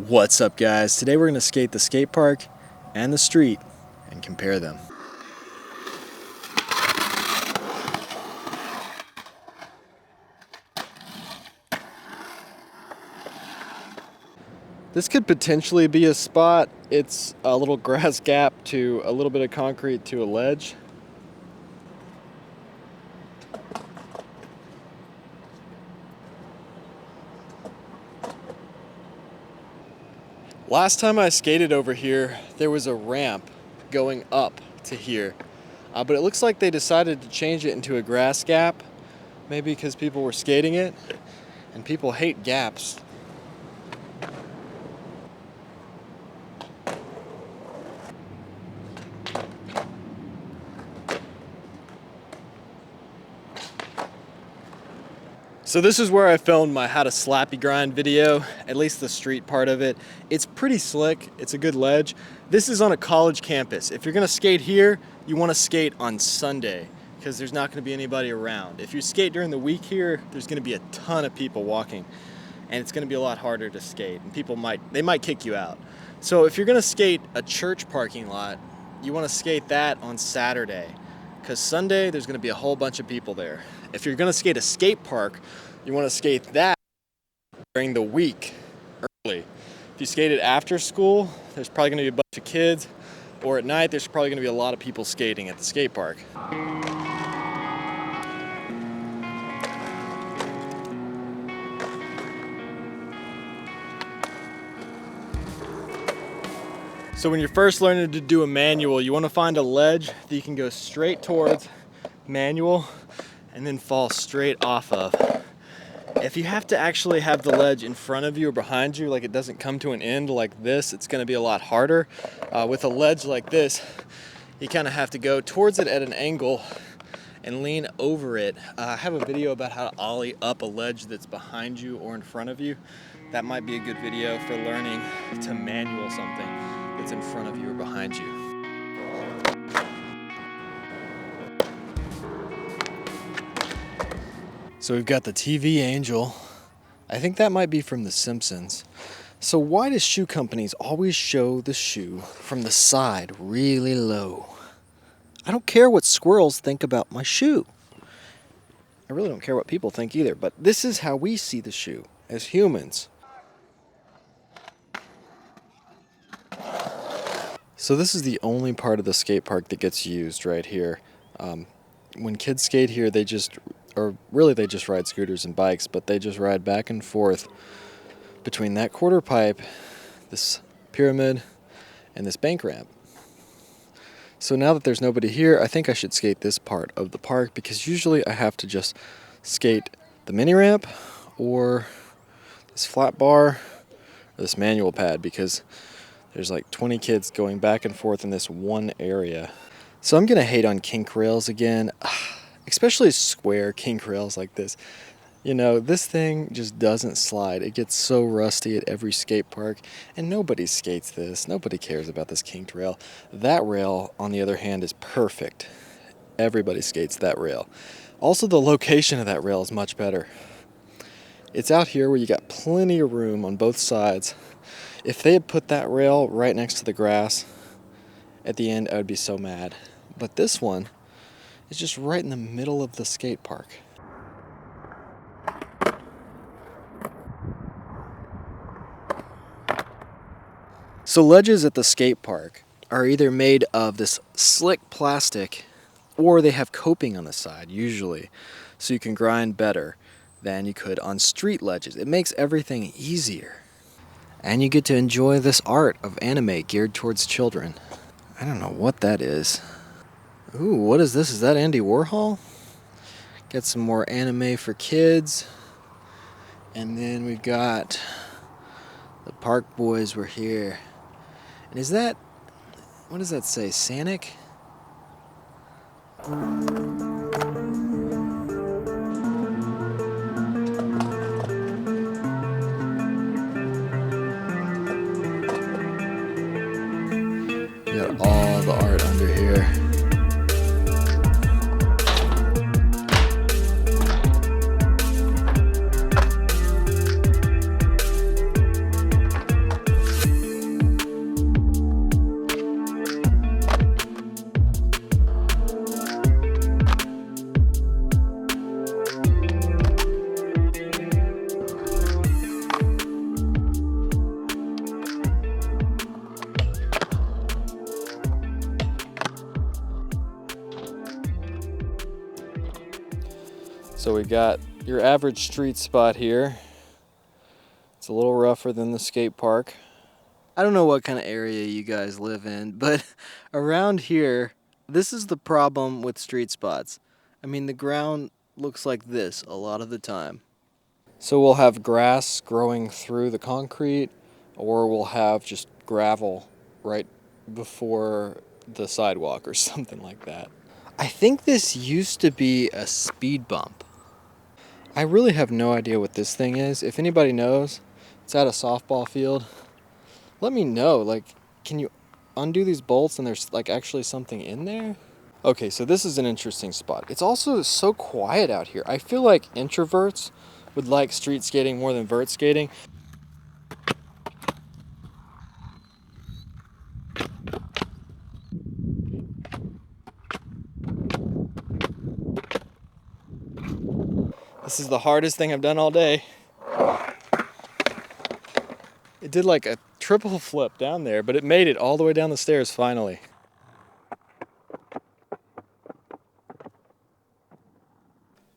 What's up, guys? Today we're going to skate the skate park and the street and compare them. This could potentially be a spot. It's a little grass gap to a little bit of concrete to a ledge. Last time I skated over here, there was a ramp going up to here, but it looks like they decided to change it into a grass gap, maybe because people were skating it, and people hate gaps. So this is where I filmed my how to slappy grind video, at least the street part of it. It's pretty slick, it's a good ledge. This is on a college campus. If you're gonna skate here, you wanna skate on Sunday because there's not gonna be anybody around. If you skate during the week here, there's gonna be a ton of people walking and it's gonna be a lot harder to skate and people might kick you out. So if you're gonna skate a church parking lot, you wanna skate that on Saturday because Sunday there's gonna be a whole bunch of people there. If you're gonna skate a skate park, you wanna skate that during the week, early. If you skate it after school, there's probably gonna be a bunch of kids, or at night, there's probably gonna be a lot of people skating at the skate park. So when you're first learning to do a manual, you wanna find a ledge that you can go straight towards, manual, and then fall straight off of. If you have to actually have the ledge in front of you or behind you, like it doesn't come to an end like this, it's gonna be a lot harder. With a ledge like this, you kind of have to go towards it at an angle and lean over it. I have a video about how to ollie up a ledge that's behind you or in front of you. That might be a good video for learning to manual something that's in front of you or behind you. So we've got the TV angel. I think that might be from The Simpsons. So why do shoe companies always show the shoe from the side really low? I don't care what squirrels think about my shoe. I really don't care what people think either, but this is how we see the shoe as humans. So this is the only part of the skate park that gets used right here. When kids skate here, they just ride scooters and bikes, but they just ride back and forth between that quarter pipe, this pyramid, and this bank ramp. So now that there's nobody here, I think I should skate this part of the park because usually I have to just skate the mini ramp or this flat bar or this manual pad because there's like 20 kids going back and forth in this one area. So I'm gonna hate on kink rails again. Especially square kink rails like this. You know, this thing just doesn't slide. It gets so rusty at every skate park, and nobody skates this. Nobody cares about this kinked rail. That rail, on the other hand, is perfect. Everybody skates that rail. Also, the location of that rail is much better. It's out here where you got plenty of room on both sides. If they had put that rail right next to the grass, at the end, I would be so mad. But this one, it's just right in the middle of the skate park. So ledges at the skate park are either made of this slick plastic or they have coping on the side, usually, so you can grind better than you could on street ledges. It makes everything easier. And you get to enjoy this art of anime geared towards children. I don't know what that is. Ooh, what is this? Is that Andy Warhol? Got some more anime for kids. And then we've got the Park Boys were here. And is that, what does that say? Sanic? We got all the art under here. So we got your average street spot here. It's a little rougher than the skate park. I don't know what kind of area you guys live in, but around here, this is the problem with street spots. I mean, the ground looks like this a lot of the time. So we'll have grass growing through the concrete, or we'll have just gravel right before the sidewalk or something like that. I think this used to be a speed bump. I really have no idea what this thing is. If anybody knows, it's at a softball field. Let me know. Like, can you undo these bolts and there's like actually something in there? Okay, so this is an interesting spot. It's also so quiet out here. I feel like introverts would like street skating more than vert skating. This is the hardest thing I've done all day. It did like a triple flip down there, but it made it all the way down the stairs finally.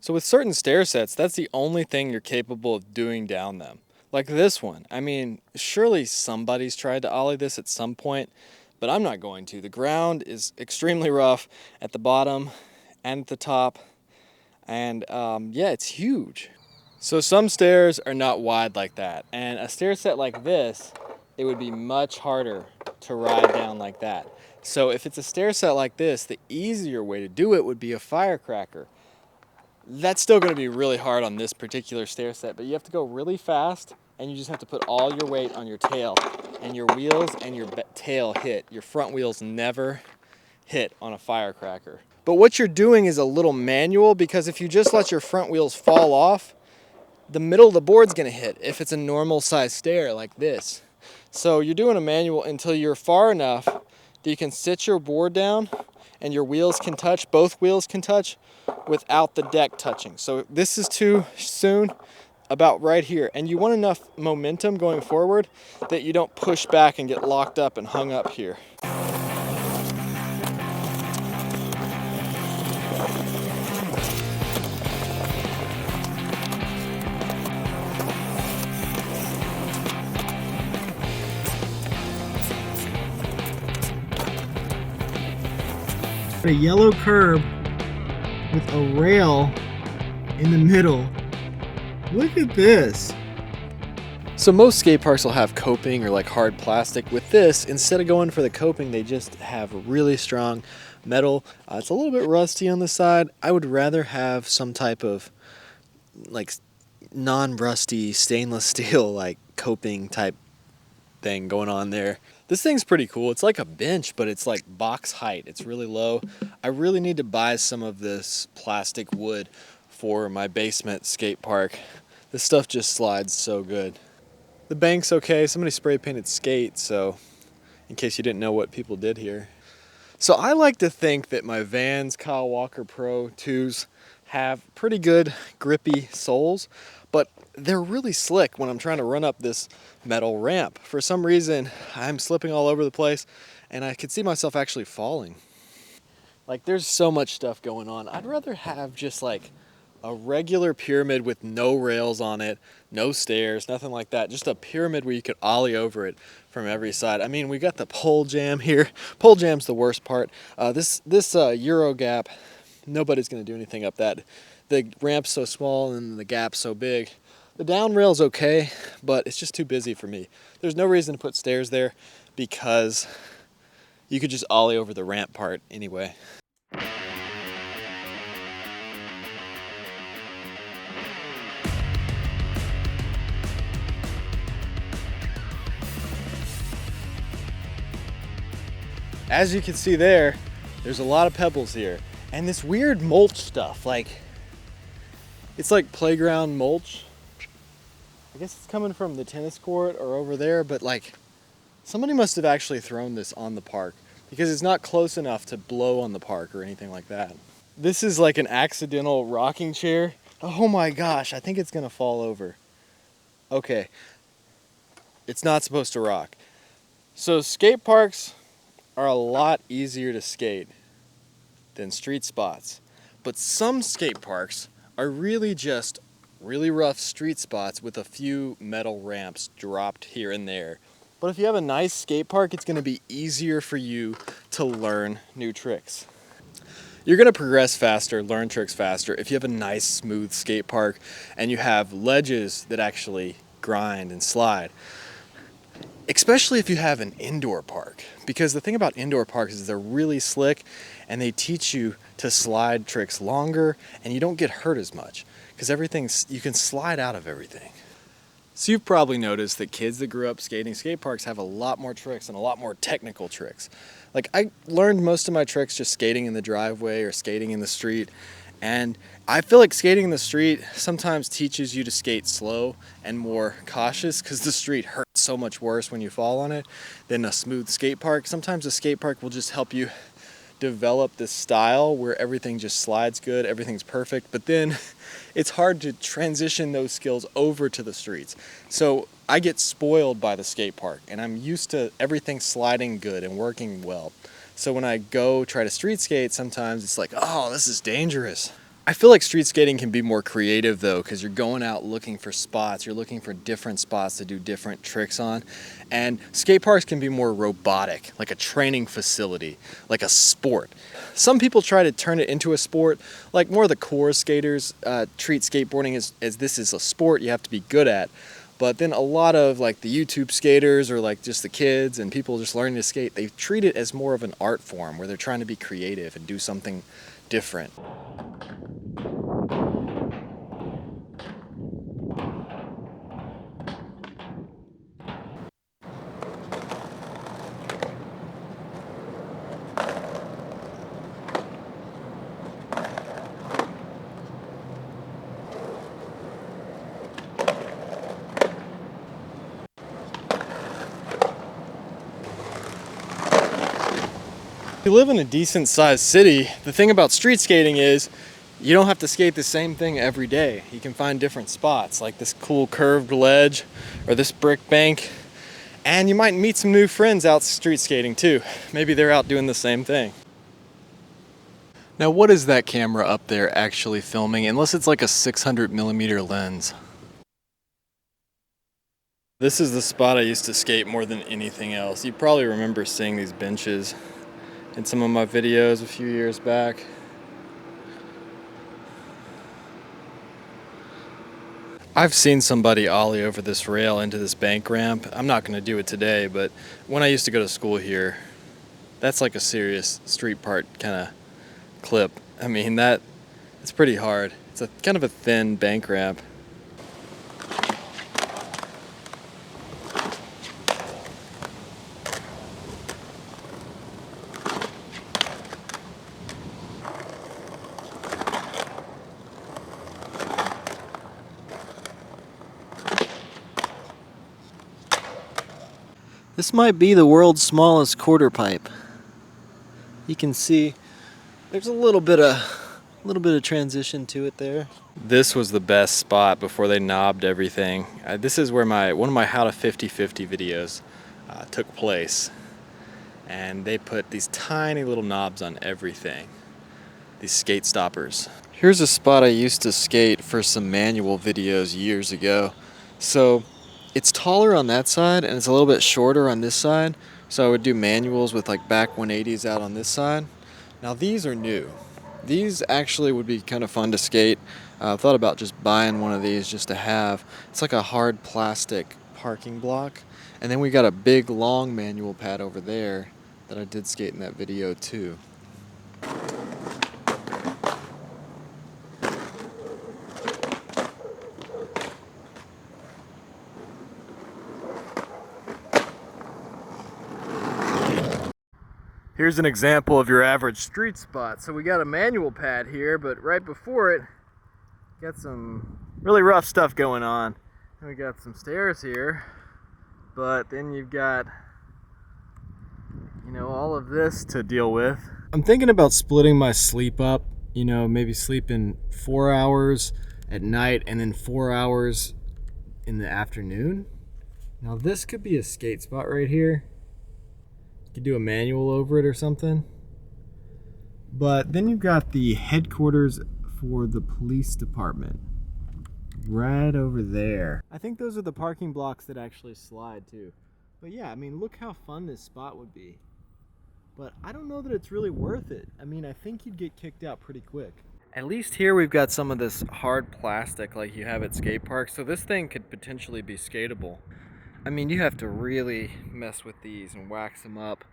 So with certain stair sets, that's the only thing you're capable of doing down them. Like this one. I mean, surely somebody's tried to ollie this at some point, but I'm not going to. The ground is extremely rough at the bottom and at the top. And yeah, it's huge. So some stairs are not wide like that. And a stair set like this, it would be much harder to ride down like that. So if it's a stair set like this, the easier way to do it would be a firecracker. That's still going to be really hard on this particular stair set, but you have to go really fast and you just have to put all your weight on your tail, and your wheels and your tail hit. Your front wheels never hit on a firecracker. But what you're doing is a little manual, because if you just let your front wheels fall off, the middle of the board's going to hit if it's a normal size stair like this. So you're doing a manual until you're far enough that you can sit your board down and your wheels can touch, both wheels can touch without the deck touching. So this is too soon, about right here. And you want enough momentum going forward that you don't push back and get locked up and hung up here. A yellow curb with a rail in the middle. Look at this. So most skate parks will have coping or like hard plastic. With this, instead of going for the coping, they just have really strong metal. It's a little bit rusty on the side. I would rather have some type of like non-rusty stainless steel like coping type thing going on there. This thing's pretty cool. It's like a bench, but it's like box height. It's really low. I really need to buy some of this plastic wood for my basement skate park. This stuff just slides so good. The bank's okay. Somebody spray painted skate, so in case you didn't know what people did here. So I like to think that my Vans Kyle Walker Pro 2s have pretty good grippy soles, but they're really slick when I'm trying to run up this metal ramp. For some reason, I'm slipping all over the place, and I could see myself actually falling. Like, there's so much stuff going on. I'd rather have just like a regular pyramid with no rails on it, no stairs, nothing like that. Just a pyramid where you could ollie over it from every side. I mean, we got the pole jam here. Pole jam's the worst part. This Euro gap, nobody's gonna do anything up that. The ramp's so small and the gap's so big. The down rail's okay, but it's just too busy for me. There's no reason to put stairs there because you could just ollie over the ramp part anyway. As you can see there's a lot of pebbles here. And this weird mulch stuff, like, it's like playground mulch. I guess it's coming from the tennis court or over there, but like, somebody must have actually thrown this on the park because it's not close enough to blow on the park or anything like that. This is like an accidental rocking chair. Oh my gosh, I think it's gonna fall over. Okay, it's not supposed to rock. So skate parks are a lot easier to skate than street spots. But some skate parks are really just really rough street spots with a few metal ramps dropped here and there. But if you have a nice skate park, it's going to be easier for you to learn new tricks. You're going to progress faster, learn tricks faster if you have a nice smooth skate park and you have ledges that actually grind and slide. Especially if you have an indoor park, because the thing about indoor parks is they're really slick and they teach you to slide tricks longer and you don't get hurt as much because you can slide out of everything. So you've probably noticed that kids that grew up skating skate parks have a lot more tricks and a lot more technical tricks. Like, I learned most of my tricks just skating in the driveway or skating in the street, and I feel like skating in the street sometimes teaches you to skate slow and more cautious because the street hurts so much worse when you fall on it than a smooth skate park. Sometimes a skate park will just help you develop this style where everything just slides good, everything's perfect, but then it's hard to transition those skills over to the streets. So I get spoiled by the skate park and I'm used to everything sliding good and working well. So when I go try to street skate, sometimes it's like, oh, this is dangerous. I feel like street skating can be more creative though, because you're going out looking for spots, you're looking for different spots to do different tricks on. And skate parks can be more robotic, like a training facility, like a sport. Some people try to turn it into a sport, like more of the core skaters treat skateboarding as this is a sport you have to be good at. But then a lot of like the YouTube skaters or like just the kids and people just learning to skate, they treat it as more of an art form where they're trying to be creative and do something different. If you live in a decent sized city, the thing about street skating is you don't have to skate the same thing every day. You can find different spots like this cool curved ledge or this brick bank, and you might meet some new friends out street skating too. Maybe they're out doing the same thing. Now, what is that camera up there actually filming, unless it's like a 600mm lens? This is the spot I used to skate more than anything else. You probably remember seeing these benches in some of my videos a few years back. I've seen somebody ollie over this rail into this bank ramp. I'm not going to do it today, but when I used to go to school here, that's like a serious street part kind of clip. I mean, it's pretty hard. It's a kind of a thin bank ramp. This might be the world's smallest quarter pipe. You can see there's a little bit of transition to it there. This was the best spot before they knobbed everything. This is where one of my how to 50/50 videos took place, and they put these tiny little knobs on everything. These skate stoppers. Here's a spot I used to skate for some manual videos years ago. So it's taller on that side and it's a little bit shorter on this side. So I would do manuals with like back 180s out on this side. Now these are new. These actually would be kind of fun to skate. I thought about just buying one of these just to have. It's like a hard plastic parking block. And then we got a big long manual pad over there that I did skate in that video too. Here's an example of your average street spot. So we got a manual pad here, but right before it, got some really rough stuff going on. And we got some stairs here, but then you've got, all of this to deal with. I'm thinking about splitting my sleep up, maybe sleeping 4 hours at night and then 4 hours in the afternoon. Now this could be a skate spot right here. Could do a manual over it or something. But then you've got the headquarters for the police department. Right over there. I think those are the parking blocks that actually slide too. But yeah, I mean, look how fun this spot would be. But I don't know that it's really worth it. I mean, I think you'd get kicked out pretty quick. At least here we've got some of this hard plastic like you have at skate parks, so this thing could potentially be skatable. I mean, you have to really mess with these and wax them up.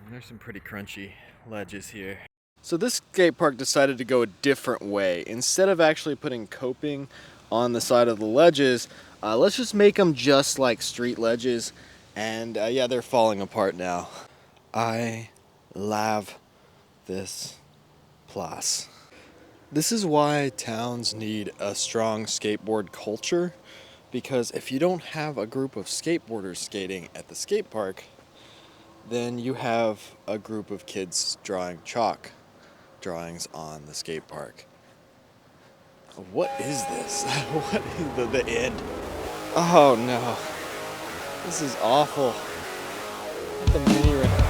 There's some pretty crunchy ledges here. So this skate park decided to go a different way. Instead of actually putting coping on the side of the ledges, let's just make them just like street ledges. And yeah, they're falling apart now. I love this place. This is why towns need a strong skateboard culture, because if you don't have a group of skateboarders skating at the skate park, then you have a group of kids drawing chalk drawings on the skate park. What is this? What is the end? Oh no. This is awful. The mini ramp.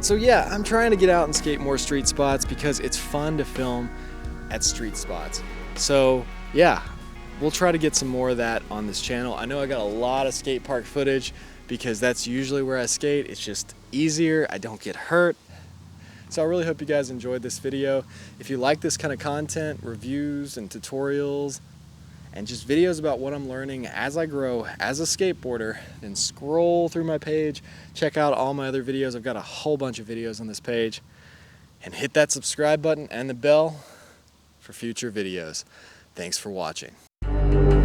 So yeah, I'm trying to get out and skate more street spots because it's fun to film at street spots. So yeah, we'll try to get some more of that on this channel. I know I got a lot of skate park footage because that's usually where I skate. It's just easier, I don't get hurt. So I really hope you guys enjoyed this video. If you like this kind of content, reviews and tutorials, and just videos about what I'm learning as I grow as a skateboarder, then scroll through my page, check out all my other videos. I've got a whole bunch of videos on this page, and hit that subscribe button and the bell for future videos. Thanks for watching. Bye.